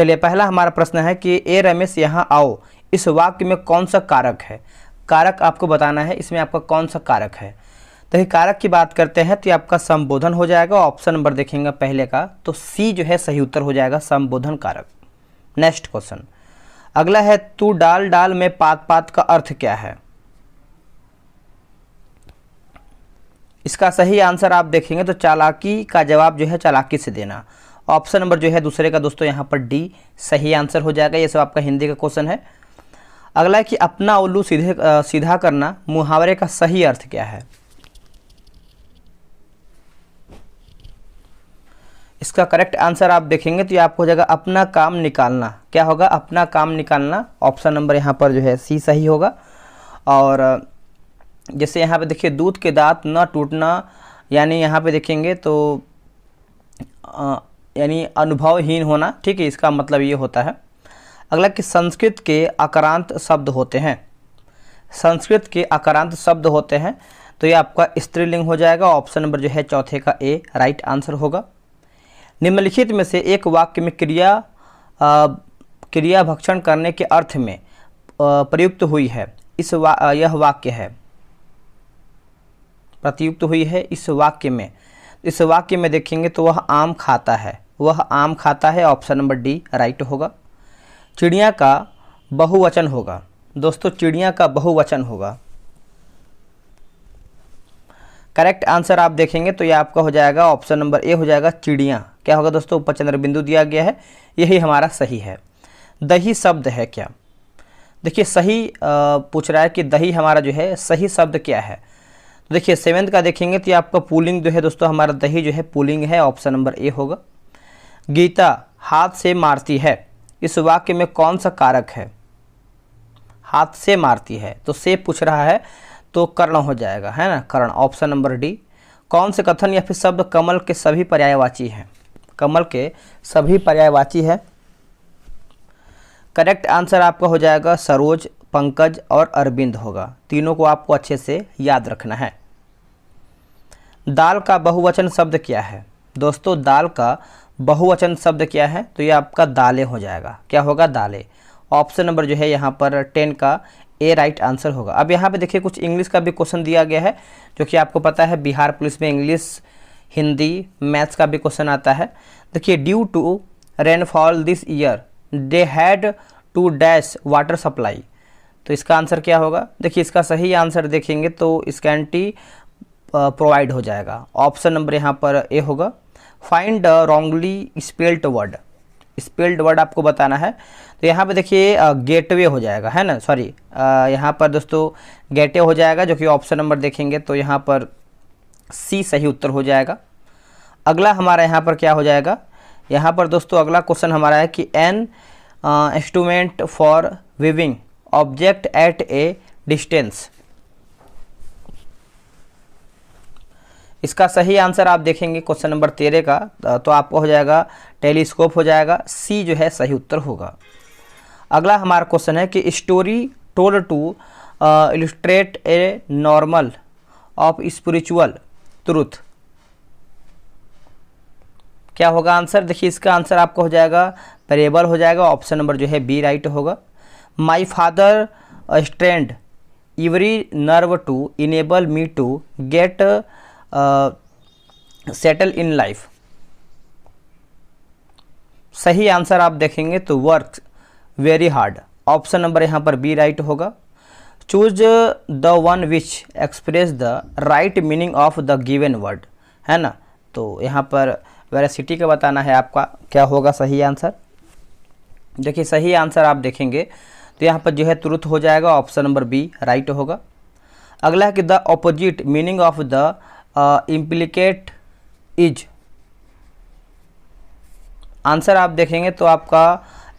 चलिए, पहला हमारा प्रश्न है कि ए रमेश यहाँ आओ, इस वाक्य में कौन सा कारक है। कारक आपको बताना है, इसमें आपका कौन सा कारक है। तो ये कारक की बात करते हैं तो ये आपका संबोधन हो जाएगा। ऑप्शन नंबर देखेंगे पहले का, तो सी जो है सही उत्तर हो जाएगा, संबोधन कारक। नेक्स्ट क्वेश्चन अगला है, तू डाल डाल में पात पात का अर्थ क्या है। इसका सही आंसर आप देखेंगे तो चालाकी का जवाब जो है चालाकी से देना। ऑप्शन नंबर जो है दूसरे का दोस्तों यहाँ पर डी सही आंसर हो जाएगा। ये सब आपका हिंदी का क्वेश्चन है। अगला है कि अपना उल्लू सीधा करना मुहावरे का सही अर्थ क्या है। इसका करेक्ट आंसर आप देखेंगे तो ये आपको हो जाएगा अपना काम निकालना। क्या होगा, अपना काम निकालना। ऑप्शन नंबर यहाँ पर जो है सी सही होगा। और जैसे यहाँ पे देखिए, दूध के दांत न टूटना, यानी यहाँ पे देखेंगे तो यानी अनुभवहीन होना। ठीक है, इसका मतलब ये होता है। अगला कि संस्कृत के आक्रांत शब्द होते हैं। संस्कृत के आक्रांत शब्द होते हैं तो ये आपका स्त्रीलिंग हो जाएगा। ऑप्शन नंबर जो है चौथे का ए राइट आंसर होगा। निम्नलिखित में से एक वाक्य में क्रिया भक्षण करने के अर्थ में प्रयुक्त हुई है। यह वाक्य है, प्रयुक्त हुई है इस वाक्य में। इस वाक्य में देखेंगे तो वह आम खाता है, वह आम खाता है। ऑप्शन नंबर डी राइट होगा। चिड़िया का बहुवचन होगा। दोस्तों, चिड़िया का बहुवचन होगा। करेक्ट आंसर आप देखेंगे तो ये आपका हो जाएगा ऑप्शन नंबर ए हो जाएगा, चिड़िया। क्या होगा दोस्तों, ऊपर चंद्र बिंदु दिया गया है, यही हमारा सही है। दही शब्द है क्या। देखिए सही पूछ रहा है कि दही हमारा जो है सही शब्द क्या है। तो देखिए सेवेंथ का देखेंगे तो ये आपका पुलिंग जो है दोस्तों, हमारा दही जो है पुलिंग है। ऑप्शन नंबर ए होगा। गीता हाथ से मारती है, इस वाक्य में कौन सा कारक है। हाथ से मारती है तो से पूछ रहा है तो कर्ण हो जाएगा, है ना, कर्ण। Option number D. कौन से कथन या फिर शब्द कमल के सभी पर्यायवाची हैं। कमल के सभी पर्यायवाची है। करेक्ट आंसर आपका हो जाएगा सरोज, पंकज और अरविंद होगा। तीनों को आपको अच्छे से याद रखना है। दाल का बहुवचन शब्द क्या है। दोस्तों, दाल का बहुवचन शब्द क्या है, तो ये आपका दालें हो जाएगा। क्या होगा, दालें। ऑप्शन नंबर जो है यहाँ पर 10 का ए राइट आंसर होगा। अब यहाँ पे देखिए कुछ इंग्लिश का भी क्वेश्चन दिया गया है, जो कि आपको पता है बिहार पुलिस में इंग्लिश, हिंदी, मैथ्स का भी क्वेश्चन आता है। देखिए, due to rainfall this year they had to dash water supply. तो इसका आंसर क्या होगा। देखिए इसका सही आंसर देखेंगे तो स्कैंटी प्रोवाइड हो जाएगा। ऑप्शन नंबर यहाँ पर ए होगा। Find wrongly spelled word. Spelled word आपको बताना है। तो यहाँ पे देखिए गेटवे हो जाएगा, है ना, सॉरी यहाँ पर दोस्तों गेटे हो जाएगा, जो कि ऑप्शन नंबर देखेंगे तो यहाँ पर सी सही उत्तर हो जाएगा। अगला हमारा यहाँ पर क्या हो जाएगा, यहाँ पर दोस्तों अगला क्वेश्चन हमारा है कि an instrument for weaving object at A distance. इसका सही आंसर आप देखेंगे क्वेश्चन नंबर 13 का, तो आपको हो जाएगा टेलीस्कोप हो जाएगा। सी जो है सही उत्तर होगा। अगला हमारा क्वेश्चन है कि story told to illustrate a normal of spiritual truth. क्या होगा आंसर। देखिए इसका आंसर आपको हो जाएगा पेरेबल हो जाएगा। ऑप्शन नंबर जो है बी राइट होगा। My father strained every nerve to enable me to get settle in life. सही आंसर आप देखेंगे तो work very hard. Option number यहाँ पर बी राइट होगा। Choose the one which express the right meaning of the given word, है ना। तो यहाँ पर वेरासिटी का बताना है आपका, क्या होगा सही आंसर। देखिए सही आंसर आप देखेंगे तो यहाँ पर जो है ट्रुथ हो जाएगा। ऑप्शन नंबर बी राइट होगा। अगला है कि the opposite meaning of the implicate is. Answer आप देखेंगे तो आपका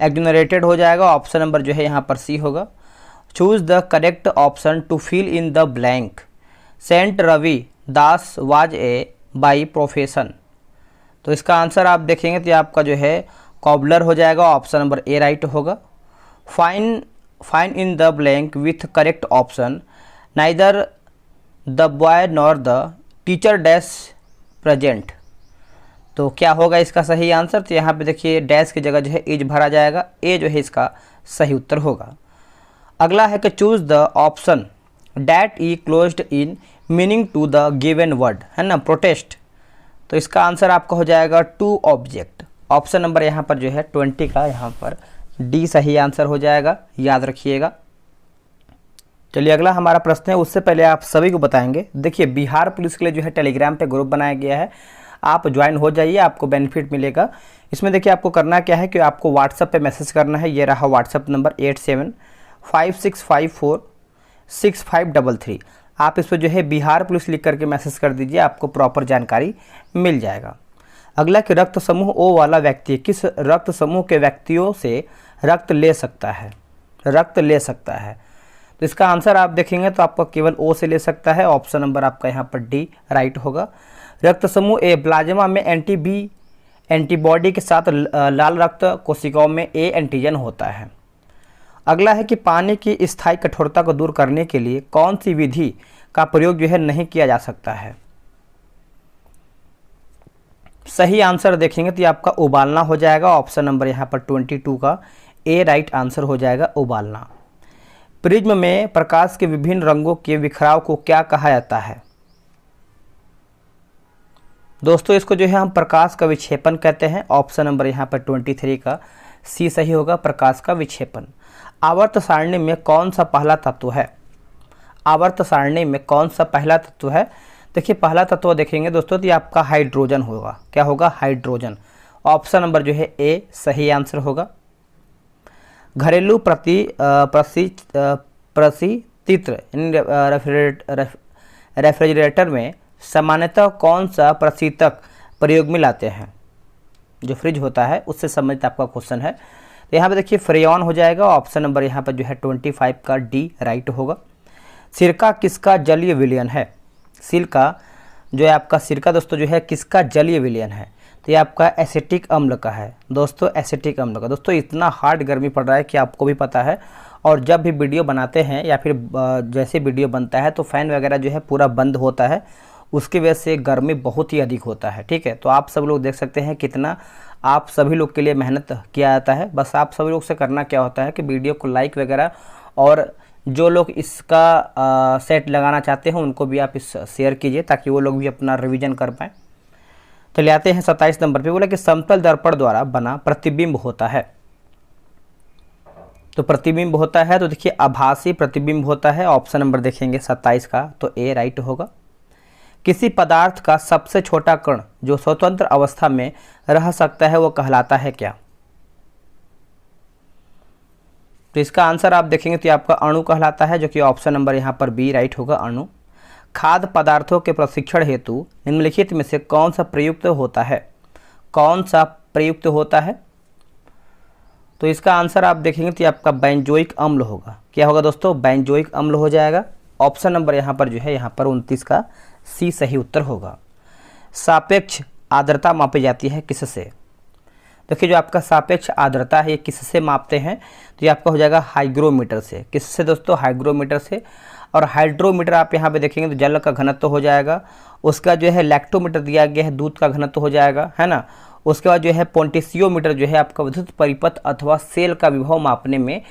एग्नरेटेड हो जाएगा। ऑप्शन नंबर जो है यहाँ पर सी होगा। Choose the correct option to fill in the blank. Saint Ravi Das was a by profession. तो इसका आंसर आप देखेंगे तो आपका जो है कॉबलर हो जाएगा। ऑप्शन नंबर ए राइट होगा। Fine in the blank with correct option. Neither the boy nor the teacher dash present. तो क्या होगा इसका सही आंसर? तो यहाँ पे देखिए डैश की जगह जो है इज भरा जाएगा, ए जो है इसका सही उत्तर होगा। अगला है कि choose the option that is closed in meaning to the given word, है ना, प्रोटेस्ट। तो इसका आंसर आपका हो जाएगा टू ऑब्जेक्ट। ऑप्शन नंबर यहाँ पर जो है 20 का यहाँ पर डी सही आंसर हो जाएगा, याद रखिएगा। चलिए अगला हमारा प्रश्न है, उससे पहले आप सभी को बताएंगे। देखिए बिहार पुलिस के लिए जो है टेलीग्राम पे ग्रुप बनाया गया है, आप ज्वाइन हो जाइए, आपको बेनिफिट मिलेगा। इसमें देखिए आपको करना क्या है कि आपको व्हाट्सएप पे मैसेज करना है, ये रहा व्हाट्सएप नंबर 8756546533। आप इस पर जो है बिहार पुलिस लिख करके मैसेज कर दीजिए, आपको प्रॉपर जानकारी मिल जाएगा। अगला कि रक्त समूह ओ वाला व्यक्ति किस रक्त समूह के व्यक्तियों से रक्त ले सकता है? रक्त ले सकता है, तो इसका आंसर आप देखेंगे तो आपका केवल ओ से ले सकता है। ऑप्शन नंबर आपका यहाँ पर डी राइट होगा। रक्त समूह ए प्लाज्मा में एंटीबॉडी के साथ लाल रक्त कोशिकाओं में ए एंटीजन होता है। अगला है कि पानी की स्थायी कठोरता को दूर करने के लिए कौन सी विधि का प्रयोग जो है नहीं किया जा सकता है? सही आंसर देखेंगे तो ये आपका उबालना हो जाएगा। ऑप्शन नंबर यहाँ पर 22 का ए राइट आंसर हो जाएगा, उबालना। प्रिज्म में प्रकाश के विभिन्न रंगों के बिखराव को क्या कहा जाता है? दोस्तों इसको जो है हम प्रकाश का विक्षेपण कहते हैं। ऑप्शन नंबर यहाँ पर 23 का सी सही होगा, प्रकाश का विक्षेपण। आवर्त सारणी में कौन सा पहला तत्व है? आवर्त सारणी में कौन सा पहला तत्व है? देखिए पहला तत्व देखेंगे दोस्तों तो ये आपका हाइड्रोजन होगा। क्या होगा? हाइड्रोजन। ऑप्शन नंबर जो है ए सही आंसर होगा। घरेलू परिस्थितित्र रेफ्रिजरेटर में सामान्यतः कौन सा प्रशीतक प्रयोग में लाते हैं? जो फ्रिज होता है उससे संबंधित आपका क्वेश्चन है। तो यहाँ पे देखिए फ्रेयॉन हो जाएगा। ऑप्शन नंबर यहाँ पर जो है 25 का डी राइट होगा। सिरका किसका जलीय विलयन है? सिरका जो है आपका सिरका दोस्तों जो है किसका जलीय विलयन है? तो ये आपका एसिटिक अम्ल का है दोस्तों, एसिटिक अम्ल का। दोस्तों इतना हार्ड गर्मी पड़ रहा है कि आपको भी पता है, और जब भी वीडियो बनाते हैं या फिर जैसे वीडियो बनता है तो फ़ैन वगैरह जो है पूरा बंद होता है, उसकी वजह से गर्मी बहुत ही अधिक होता है। ठीक है, तो आप सब लोग देख सकते हैं कितना आप सभी लोग के लिए मेहनत किया जाता है। बस आप सभी लोग से करना क्या होता है कि वीडियो को लाइक वगैरह, और जो लोग इसका सेट लगाना चाहते हैं उनको भी आप इस शेयर कीजिए ताकि वो लोग भी अपना रिवीजन कर पाएँ। तो ले आते हैं 27 नंबर पे। बोला कि समतल दर्पण द्वारा बना प्रतिबिंब होता है। तो प्रतिबिंब होता है तो देखिए आभासी प्रतिबिंब होता है। ऑप्शन नंबर देखेंगे 27 का तो ए राइट होगा। किसी पदार्थ का सबसे छोटा कण जो स्वतंत्र अवस्था में रह सकता है वो कहलाता है क्या? तो इसका आंसर आप देखेंगे तो आपका अणु कहलाता है, जो कि ऑप्शन नंबर यहाँ पर बी राइट होगा, अणु। खाद्य पदार्थों के प्रशिक्षण हेतु निम्नलिखित में से कौन सा प्रयुक्त होता है? कौन सा प्रयुक्त होता है? तो इसका आंसर आप देखेंगे तो आपका बेंजोइक अम्ल होगा। क्या होगा दोस्तों? बेंजोइक अम्ल हो जाएगा। ऑप्शन नंबर यहाँ पर जो है यहाँ पर 29 का सी सही उत्तर होगा। सापेक्ष आर्द्रता मापी जाती है किससे? देखिए जो आपका सापेक्ष आर्द्रता है ये किससे मापते हैं? तो ये आपका हो जाएगा हाइग्रोमीटर से। किससे दोस्तों? हाइग्रोमीटर से। और हाइड्रोमीटर आप यहाँ पे देखेंगे तो जल का घनत्व हो जाएगा। उसका जो है लैक्टोमीटर दिया गया है, दूध का घनत्व हो जाएगा, है ना। उसके बाद जो है पोटेंशियोमीटर जो है आपका विद्युत परिपथ अथवा सेल का विभव मापने में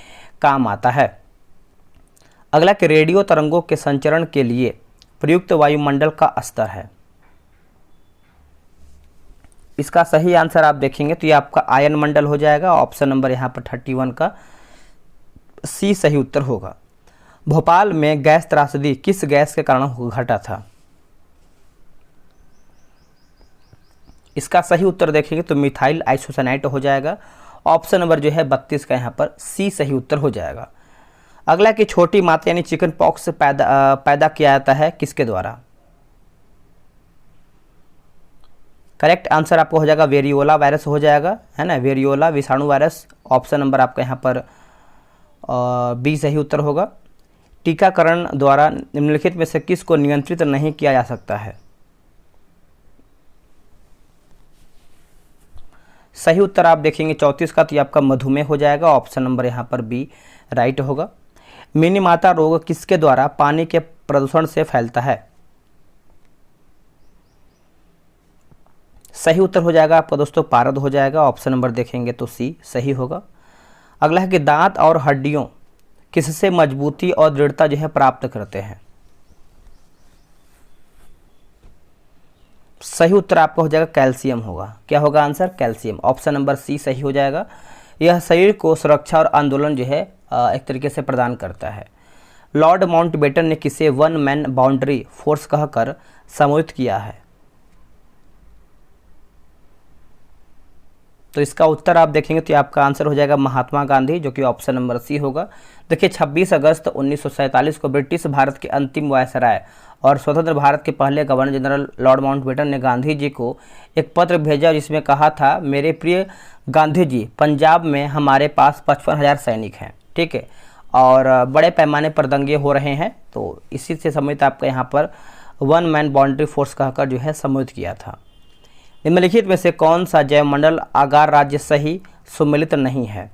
काम आता है। अगला कि रेडियो तरंगों के संचरण के लिए प्रयुक्त वायुमंडल का स्तर है। इसका सही आंसर आप देखेंगे तो ये आपका आयन मंडल हो जाएगा। ऑप्शन नंबर यहाँ पर 31 का सी सही उत्तर होगा। भोपाल में गैस त्रासदी किस गैस के कारण घटा था? इसका सही उत्तर देखेंगे तो मिथाइल आइसोसाइनेट हो जाएगा। ऑप्शन नंबर जो है 32 का यहाँ पर सी सही उत्तर हो जाएगा। अगला कि छोटी मात्रा यानी चिकन पॉक्स पैदा किया जाता है किसके द्वारा? करेक्ट आंसर आपको हो जाएगा वेरियोला वायरस हो जाएगा, है ना, वेरियोला विषाणु वायरस। ऑप्शन नंबर आपका यहाँ पर बी सही उत्तर होगा। टीकाकरण द्वारा निम्नलिखित में से किस को नियंत्रित नहीं किया जा सकता है? सही उत्तर आप देखेंगे 34 का तो ये आपका मधुमेह हो जाएगा। ऑप्शन नंबर यहाँ पर बी राइट होगा। मिनीमाता रोग किसके द्वारा पानी के प्रदूषण से फैलता है? सही उत्तर हो जाएगा आपका दोस्तों पारद हो जाएगा, ऑप्शन नंबर देखेंगे तो सी सही होगा। अगला है कि दांत और हड्डियों किससे मजबूती और दृढ़ता जो है प्राप्त करते हैं। सही उत्तर आपका हो जाएगा कैल्शियम होगा। क्या होगा answer? Calcium, option number C सही हो जाएगा। यह शरीर को सुरक्षा और आंदोलन जो है एक तरीके से प्रदान करता है। लॉर्ड माउंटबेटन ने किसे वन मैन बाउंड्री फोर्स कहकर संबोधित किया है? तो इसका उत्तर आप देखेंगे तो आपका आंसर हो जाएगा महात्मा गांधी, जो कि ऑप्शन नंबर सी होगा। देखिए 26 अगस्त 1947 को ब्रिटिश भारत के अंतिम वायसराय और स्वतंत्र भारत के पहले गवर्नर जनरल लॉर्ड माउंटबेटन ने गांधी जी को एक पत्र भेजा जिसमें कहा था, मेरे प्रिय गांधी जी, पंजाब में हमारे पास 55,000 सैनिक हैं, ठीक है, और बड़े पैमाने पर दंगे हो रहे हैं। तो इसी से संबंधित आपका यहाँ पर वन मैन बाउंड्री फोर्स कहकर जो है संबोधित किया था। निम्नलिखित में से कौन सा जैवमंडल आगार राज्य सही सुमेलित नहीं है?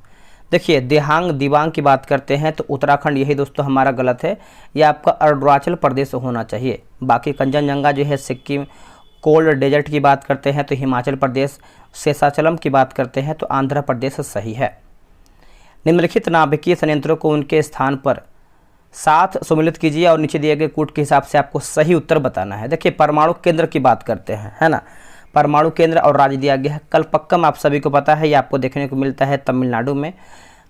देखिए देहांग दिबांग की बात करते हैं तो उत्तराखंड, यही दोस्तों हमारा गलत है, यह आपका अरुणाचल प्रदेश होना चाहिए। बाकी कंचनजंगा जो है सिक्किम, कोल्ड डेजर्ट की बात करते हैं तो हिमाचल प्रदेश, शेषाचलम की बात करते हैं तो आंध्र प्रदेश सही है। निम्नलिखित नाभिकीय संयंत्रों को उनके स्थान पर साथ सम्मिलित कीजिए और नीचे दिए गए कूट के हिसाब से आपको सही उत्तर बताना है। देखिए परमाणु केंद्र की बात करते हैं, है ना, परमाणु केंद्र और राज्य दिया गया है। कलपक्कम आप सभी को पता है, ये आपको देखने को मिलता है तमिलनाडु में।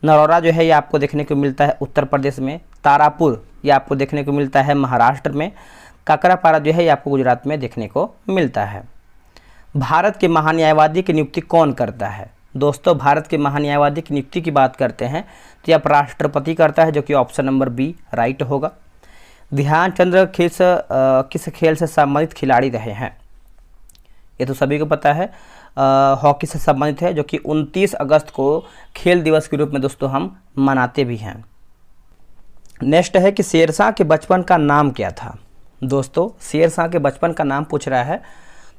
नरौरा जो है ये आपको देखने को मिलता है उत्तर प्रदेश में। तारापुर ये आपको देखने को मिलता है महाराष्ट्र में। काकरापारा जो है ये आपको गुजरात में देखने को मिलता है। भारत के महान्यायवादी की नियुक्ति कौन करता है? दोस्तों भारत के महान्यायवादी की नियुक्ति की बात करते हैं तो यह राष्ट्रपति करता है, जो कि ऑप्शन नंबर बी राइट होगा। ध्यानचंद्र किस खेल से संबंधित खिलाड़ी रहे हैं? ये तो सभी को पता है, हॉकी से संबंधित है, जो कि 29 अगस्त को खेल दिवस के रूप में दोस्तों हम मनाते भी हैं। नेक्स्ट है कि शेरशाह के बचपन का नाम क्या था? दोस्तों शेरशाह के बचपन का नाम पूछ रहा है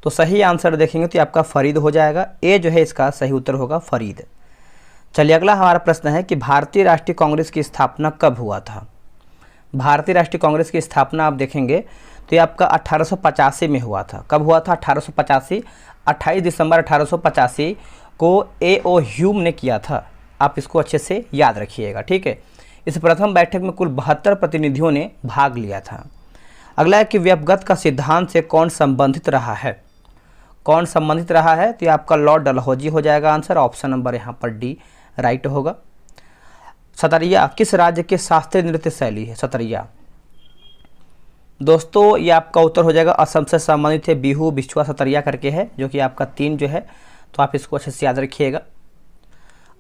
तो सही आंसर देखेंगे तो आपका फरीद हो जाएगा। ए जो है इसका सही उत्तर होगा फरीद। चलिए अगला हमारा प्रश्न है कि भारतीय राष्ट्रीय कांग्रेस की स्थापना कब हुआ था? भारतीय राष्ट्रीय कांग्रेस की स्थापना आप देखेंगे तो ये आपका 1885 में हुआ था। कब हुआ था? 1885, 28 दिसंबर 1885 को A.O. ह्यूम ने किया था। आप इसको अच्छे से याद रखिएगा, ठीक है। इस प्रथम बैठक में कुल 72 प्रतिनिधियों ने भाग लिया था। अगला है कि व्यपगत का सिद्धांत से कौन संबंधित रहा है? कौन संबंधित रहा है? तो ये आपका लॉर्ड डलहौजी हो जाएगा आंसर, ऑप्शन नंबर यहाँ पर डी राइट होगा। सतरिया किस राज्य के शास्त्रीय नृत्य शैली है? सतरिया दोस्तों ये आपका उत्तर हो जाएगा असम से संबंधित है, बिहू बिछुआ सतरिया करके है, जो कि आपका 3 जो है, तो आप इसको अच्छे से याद रखिएगा।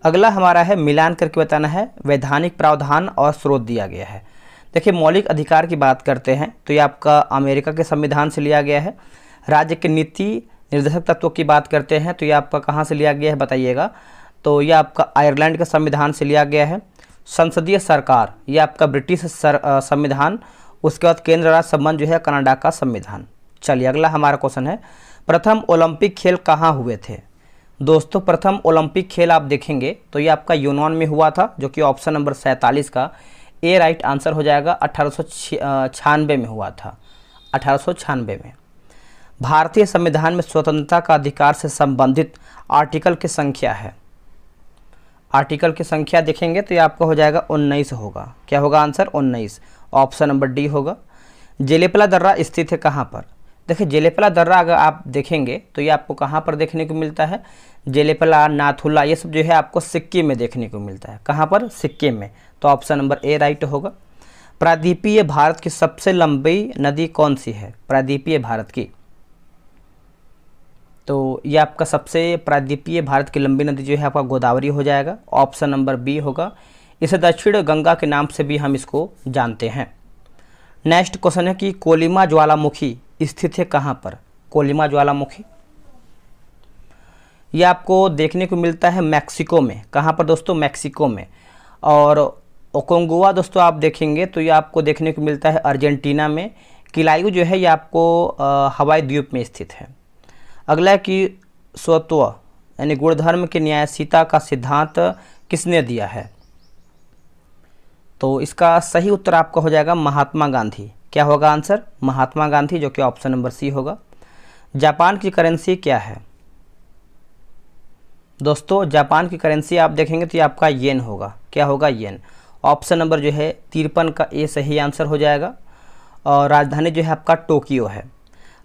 अगला हमारा है मिलान करके बताना है, वैधानिक प्रावधान और स्रोत दिया गया है। देखिए मौलिक अधिकार की बात करते हैं तो ये आपका अमेरिका के संविधान से लिया गया है। राज्य के नीति निर्देशक तत्वों की बात करते हैं तो ये आपका कहाँ से लिया गया है बताइएगा? तो ये आपका आयरलैंड के संविधान से लिया गया है। संसदीय सरकार ये आपका ब्रिटिश संविधान। उसके बाद केंद्र राज्य संबंध जो है कनाडा का संविधान। चलिए अगला हमारा क्वेश्चन है, प्रथम ओलंपिक खेल कहाँ हुए थे? दोस्तों प्रथम ओलंपिक खेल आप देखेंगे तो ये आपका यूनान में हुआ था, जो कि ऑप्शन नंबर 47 का ए राइट आंसर हो जाएगा। 1896 में हुआ था, 1896 में। भारतीय संविधान में स्वतंत्रता का अधिकार से संबंधित आर्टिकल की संख्या है? आर्टिकल की संख्या देखेंगे तो ये आपका हो जाएगा 19 होगा। क्या होगा आंसर? 19, ऑप्शन नंबर डी होगा। जेलेपला दर्रा स्थित है कहाँ पर? देखिए जेलेपला दर्रा अगर आप देखेंगे तो ये आपको कहाँ पर देखने को मिलता है? जेलेपला, नाथुला, ये सब जो है आपको सिक्किम में देखने को मिलता है। कहाँ पर? सिक्किम में। तो ऑप्शन नंबर ए राइट होगा। प्रायद्वीपीय भारत की सबसे लंबी नदी कौन सी है? प्रायद्वीपीय भारत की, तो ये आपका सबसे प्रायद्वीपीय भारत की लंबी नदी जो है आपका गोदावरी हो जाएगा, ऑप्शन नंबर बी होगा। इसे दक्षिण गंगा के नाम से भी हम इसको जानते हैं। नेक्स्ट क्वेश्चन है कि कोलिमा ज्वालामुखी स्थित है कहाँ पर? कोलिमा ज्वालामुखी ये आपको देखने को मिलता है मैक्सिको में। कहाँ पर दोस्तों? मैक्सिको में। और ओकोंगुआ दोस्तों आप देखेंगे तो ये आपको देखने को मिलता है अर्जेंटीना में। किलायू जो है ये आपको हवाई द्वीप में स्थित है। अगला है कि स्वत्व यानी गुणधर्म के न्यायशीलता का सिद्धांत किसने दिया है? तो इसका सही उत्तर आपका हो जाएगा महात्मा गांधी। क्या होगा आंसर? महात्मा गांधी, जो कि ऑप्शन नंबर सी होगा। जापान की करेंसी क्या है? दोस्तों जापान की करेंसी आप देखेंगे तो ये आपका येन होगा। क्या होगा? येन। ऑप्शन नंबर जो है 53 का ए सही आंसर हो जाएगा। और राजधानी जो है आपका टोक्यो है।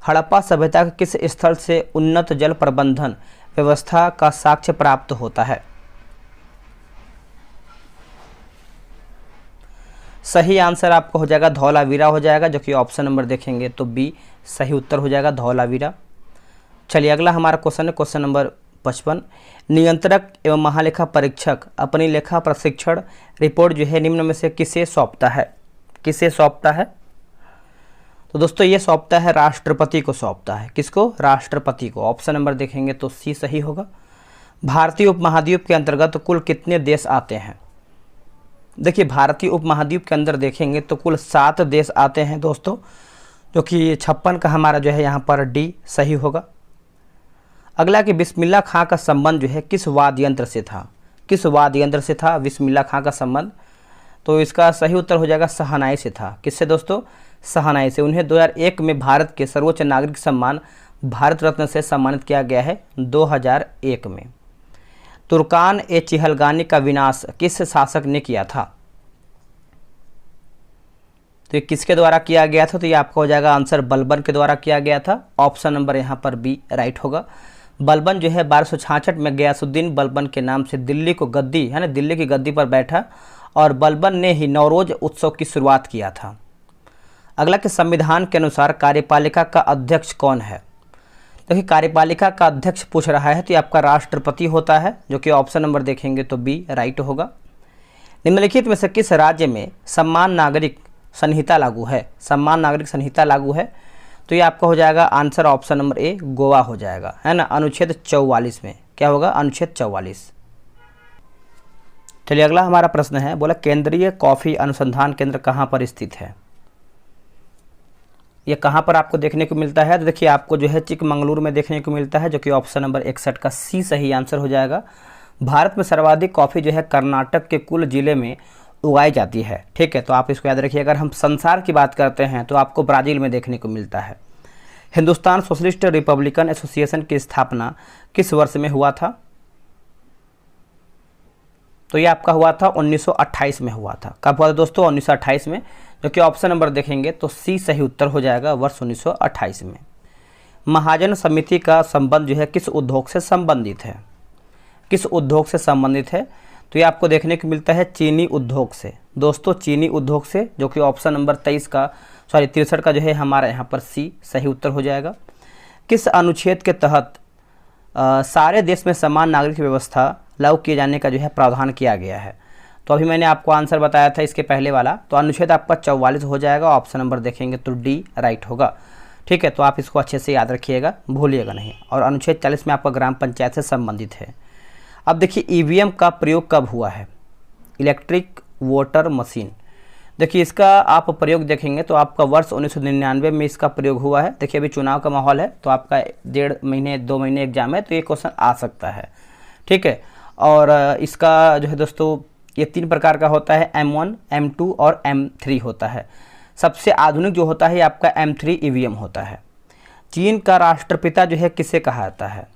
हड़प्पा सभ्यता के किस स्थल से उन्नत जल प्रबंधन व्यवस्था का साक्ष्य प्राप्त होता है? सही आंसर आपको हो जाएगा धौलावीरा हो जाएगा, जो कि ऑप्शन नंबर देखेंगे तो बी सही उत्तर हो जाएगा धौलावीरा। चलिए अगला हमारा क्वेश्चन है क्वेश्चन नंबर 55। नियंत्रक एवं महालेखा परीक्षक अपनी लेखा प्रशिक्षण रिपोर्ट जो है निम्न में से किसे सौंपता है? किसे सौंपता है? तो दोस्तों ये सौंपता है राष्ट्रपति को सौंपता है। किसको? राष्ट्रपति को। ऑप्शन नंबर देखेंगे तो सी सही होगा। भारतीय उपमहाद्वीप के अंतर्गत कुल कितने देश आते हैं? देखिए भारतीय उपमहाद्वीप के अंदर देखेंगे तो कुल 7 देश आते हैं दोस्तों, जो कि 56 का हमारा जो है यहाँ पर डी सही होगा। अगला कि बिस्मिल्लाह खां का संबंध जो है किस वाद्य यंत्र से था? किस वाद्य यंत्र से था बिस्मिल्लाह खां का संबंध? तो इसका सही उत्तर हो जाएगा शहनाई से था। किससे दोस्तों? शहनाई से। उन्हें 2001 में भारत के सर्वोच्च नागरिक सम्मान भारत रत्न से सम्मानित किया गया है 2001 में। तुर्कान ए चिहलगानी का विनाश किस शासक ने किया था? तो ये किसके द्वारा किया गया था? तो ये आपका हो जाएगा आंसर बलबन के द्वारा किया गया था। ऑप्शन नंबर यहाँ पर बी राइट होगा। बलबन जो है 1266 में गयासुद्दीन बलबन के नाम से दिल्ली को गद्दी है ना, दिल्ली की गद्दी पर बैठा और बलबन ने ही नवरोज उत्सव की शुरुआत किया था। अगला कि संविधान के अनुसार कार्यपालिका का अध्यक्ष कौन है? देखिए कार्यपालिका का अध्यक्ष पूछ रहा है तो ये आपका राष्ट्रपति होता है, जो कि ऑप्शन नंबर देखेंगे तो बी राइट होगा। निम्नलिखित में से किस राज्य में सम्मान नागरिक संहिता लागू है? सम्मान नागरिक संहिता लागू है तो ये आपका हो जाएगा answer option number A Goa हो जाएगा, है ना, अनुच्छेद 44 में। क्या होगा? अनुच्छेद 44। चलिए अगला हमारा प्रश्न है, बोला केंद्रीय कॉफ़ी अनुसंधान केंद्र कहाँ पर स्थित है? ये कहाँ पर आपको देखने को मिलता है? तो देखिए आपको जो है चिकमंगलुरु में देखने को मिलता है, जो कि ऑप्शन नंबर 61 का सी सही आंसर हो जाएगा। भारत में सर्वाधिक कॉफ़ी जो है कर्नाटक के कुल जिले में उगाई जाती है। ठीक है, तो आप इसको याद रखिए। अगर हम संसार की बात करते हैं तो आपको ब्राज़ील में देखने को मिलता है। हिंदुस्तान सोशलिस्ट रिपब्लिकन एसोसिएशन की स्थापना किस वर्ष में हुआ था? तो ये आपका हुआ था 1928 में हुआ था। कब हुआ था दोस्तों? 1928 में, जो कि ऑप्शन नंबर देखेंगे तो सी सही उत्तर हो जाएगा वर्ष 1928 में। महाजन समिति का संबंध जो है किस उद्योग से संबंधित है? किस उद्योग से संबंधित है? तो ये आपको देखने को मिलता है चीनी उद्योग से दोस्तों, चीनी उद्योग से, जो कि ऑप्शन नंबर 63 का जो है हमारा यहाँ पर सी सही उत्तर हो जाएगा। किस अनुच्छेद के तहत सारे देश में समान नागरिक व्यवस्था लागू किए जाने का जो है प्रावधान किया गया है? तो अभी मैंने आपको आंसर बताया था इसके पहले वाला, तो अनुच्छेद आपका 44 हो जाएगा। ऑप्शन नंबर देखेंगे तो डी राइट होगा। ठीक है, तो आप इसको अच्छे से याद रखिएगा, भूलिएगा नहीं। और अनुच्छेद 40 में आपका ग्राम पंचायत से संबंधित है। अब देखिए ईवीएम का प्रयोग कब हुआ है? Electric voter machine. देखिए इसका आप प्रयोग देखेंगे तो आपका वर्ष 1999 में इसका प्रयोग हुआ है। देखिए अभी चुनाव का माहौल है तो आपका 1.5 महीने 2 महीने एग्जाम है, तो ये क्वेश्चन आ सकता है। ठीक है, और इसका जो है दोस्तों ये 3 प्रकार का होता है, M1, M2 और M3 होता है। सबसे आधुनिक जो होता है आपका M3 ईवीएम होता है। चीन का राष्ट्रपिता जो है किसे कहा जाता है?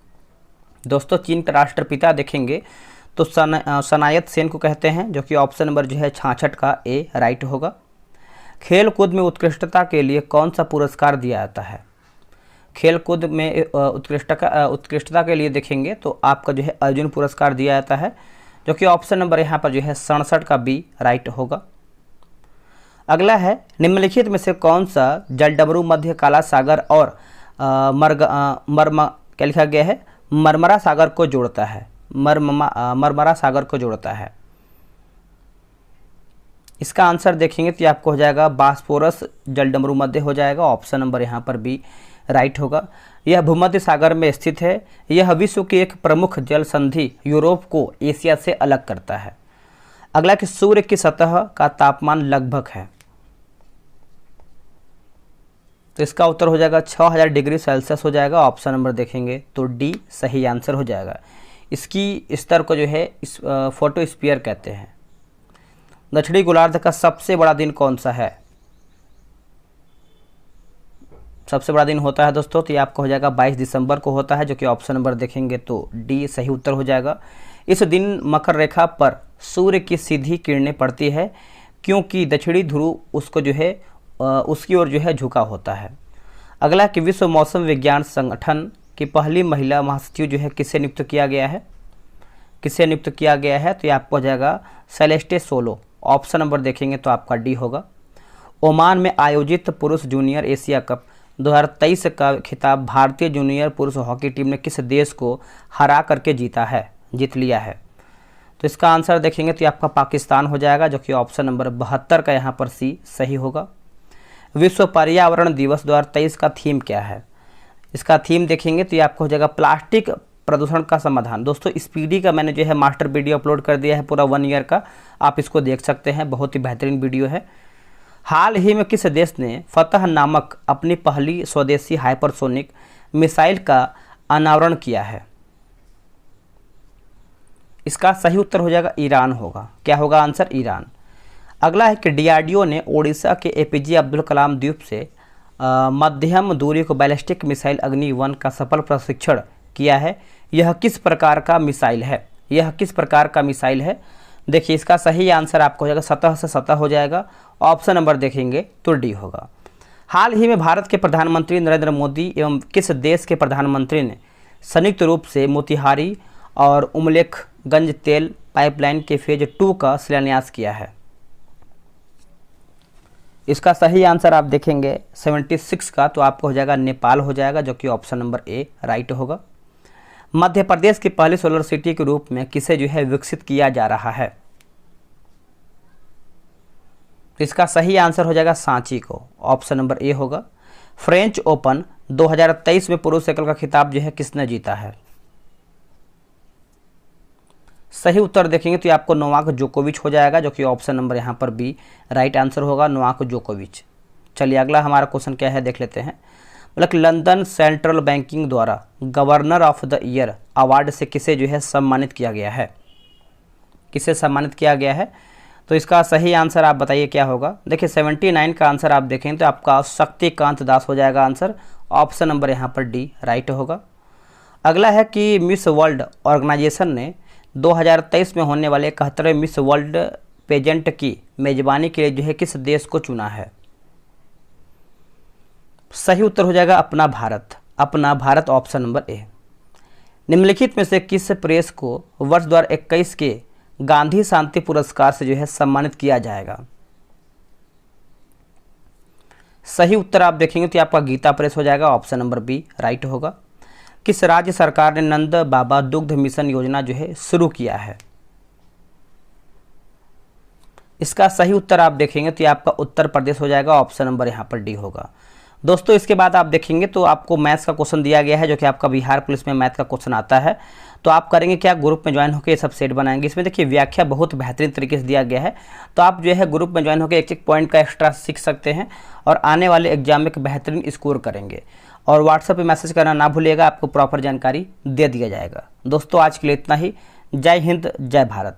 दोस्तों चीन का राष्ट्रपिता देखेंगे तो सनायत सेन को कहते हैं, जो कि ऑप्शन नंबर जो है 66 का ए राइट होगा। खेल कूद में उत्कृष्टता के लिए कौन सा पुरस्कार दिया जाता है? खेल कूद में उत्कृष्टता के लिए देखेंगे तो आपका जो है अर्जुन पुरस्कार दिया जाता है, जो कि ऑप्शन नंबर यहाँ पर जो है 67 का बी राइट होगा। अगला है निम्नलिखित में से कौन सा जलडमरू मध्य काला सागर और क्या लिखा गया है? मरमरा सागर को जोड़ता है। मरमरा सागर को जोड़ता है। इसका आंसर देखेंगे तो आपको हो जाएगा बास्फोरस जलडमरू मध्य हो जाएगा। ऑप्शन नंबर यहाँ पर बी राइट होगा। यह भूमध्य सागर में स्थित है। यह विश्व की एक प्रमुख जल संधि यूरोप को एशिया से अलग करता है। अगला कि सूर्य की सतह का तापमान लगभग है? तो इसका उत्तर हो जाएगा 6000 डिग्री सेल्सियस हो जाएगा। ऑप्शन नंबर देखेंगे तो डी सही आंसर हो जाएगा। इसकी स्तर को जो है इस फोटोस्फीयर कहते हैं। दक्षिणी गोलार्ध का सबसे बड़ा दिन कौन सा है? सबसे बड़ा दिन होता है दोस्तों, तो ये आपका हो जाएगा 22 दिसंबर को होता है, जो कि ऑप्शन नंबर देखेंगे तो डी सही उत्तर हो जाएगा। इस दिन मकर रेखा पर सूर्य की सीधी किरणें पड़ती है, क्योंकि दक्षिणी ध्रुव उसको जो है उसकी ओर जो है झुका होता है। अगला कि विश्व मौसम विज्ञान संगठन की पहली महिला महासचिव जो है किसे नियुक्त किया गया है, किसे नियुक्त किया गया है, तो ये आपको हो जाएगा सेलेस्टे सोलो। ऑप्शन नंबर देखेंगे तो आपका डी होगा। ओमान में आयोजित पुरुष जूनियर एशिया कप 2023 का खिताब भारतीय जूनियर पुरुष हॉकी टीम ने किस देश को हरा करके जीत लिया है, तो इसका आंसर देखेंगे तो ये आपका पाकिस्तान हो जाएगा, जो कि ऑप्शन नंबर 72 का यहाँ पर सी सही होगा। विश्व पर्यावरण दिवस 2023 का थीम क्या है, इसका थीम देखेंगे तो ये आपको हो जाएगा प्लास्टिक प्रदूषण का समाधान। दोस्तों स्पीडी का मैंने जो है मास्टर वीडियो अपलोड कर दिया है पूरा 1 ईयर का, आप इसको देख सकते हैं, बहुत ही बेहतरीन वीडियो है। हाल ही में किस देश ने फतह नामक अपनी पहली स्वदेशी हाइपरसोनिक मिसाइल का अनावरण किया है, इसका सही उत्तर हो जाएगा ईरान होगा। क्या होगा आंसर, ईरान। अगला है कि डीआरडीओ ने ओडिशा के एपीजे अब्दुल कलाम द्वीप से मध्यम दूरी को बैलिस्टिक मिसाइल अग्नि 1 का सफल प्रशिक्षण किया है। यह किस प्रकार का मिसाइल है, यह किस प्रकार का मिसाइल है, देखिए इसका सही आंसर आपको हो जाएगा सतह से सतह हो जाएगा। ऑप्शन नंबर देखेंगे तो डी होगा। हाल ही में भारत के प्रधानमंत्री नरेंद्र मोदी एवं किस देश के प्रधानमंत्री ने संयुक्त रूप से मोतिहारी और उमलेखगंज तेल पाइपलाइन के फेज 2 का शिलान्यास किया है, इसका सही आंसर आप देखेंगे 76 का, तो आपको हो जाएगा नेपाल हो जाएगा, जो कि ऑप्शन नंबर ए राइट होगा। मध्य प्रदेश की पहली सोलर सिटी के रूप में किसे जो है विकसित किया जा रहा है, इसका सही आंसर हो जाएगा सांची को, ऑप्शन नंबर ए होगा। फ्रेंच ओपन 2023 में पुरुष एकल का खिताब जो है किसने जीता है, सही उत्तर देखेंगे तो ये आपको नोवाक जोकोविच हो जाएगा, जो कि ऑप्शन नंबर यहाँ पर बी राइट आंसर होगा, नोवाक जोकोविच। चलिए अगला हमारा क्वेश्चन क्या है देख लेते हैं। मतलब लंदन सेंट्रल बैंकिंग द्वारा governor of the year award से किसे जो है सम्मानित किया गया है, किसे सम्मानित किया गया है, तो इसका सही आंसर आप बताइए क्या होगा। देखिए 79 का आंसर आप देखें तो आपका शक्तिकांत दास हो जाएगा आंसर, ऑप्शन नंबर यहाँ पर डी राइट होगा। अगला है कि मिस वर्ल्ड ऑर्गेनाइजेशन ने 2023 में होने वाले 71वें मिस वर्ल्ड पेजेंट की मेजबानी के लिए जो है किस देश को चुना है, सही उत्तर हो जाएगा अपना भारत, ऑप्शन नंबर ए। निम्नलिखित में से किस प्रेस को वर्ष 2021 के गांधी शांति पुरस्कार से जो है सम्मानित किया जाएगा, सही उत्तर आप देखेंगे तो आपका गीता प्रेस हो जाएगा, ऑप्शन नंबर बी राइट होगा। किस राज्य सरकार ने नंद बाबा दुग्ध मिशन योजना जो है शुरू किया है, इसका सही उत्तर आप देखेंगे तो ये आपका उत्तर प्रदेश हो जाएगा, ऑप्शन नंबर यहाँ पर डी होगा। दोस्तों इसके बाद आप देखेंगे तो आपको मैथ्स का क्वेश्चन दिया गया है, जो कि आपका बिहार पुलिस में मैथ का क्वेश्चन आता है, तो आप करेंगे क्या, ग्रुप में ज्वाइन होकर ये सब सेट बनाएंगे। इसमें देखिए व्याख्या बहुत बेहतरीन तरीके से दिया गया है, तो आप जो है ग्रुप में ज्वाइन होकर एक पॉइंट का एक्स्ट्रा सीख सकते हैं और आने वाले एग्जाम में बेहतरीन स्कोर करेंगे। और व्हाट्सएप पे मैसेज करना ना भूलिएगा, आपको प्रॉपर जानकारी दे दिया जाएगा। दोस्तों आज के लिए इतना ही। जय हिंद, जय भारत।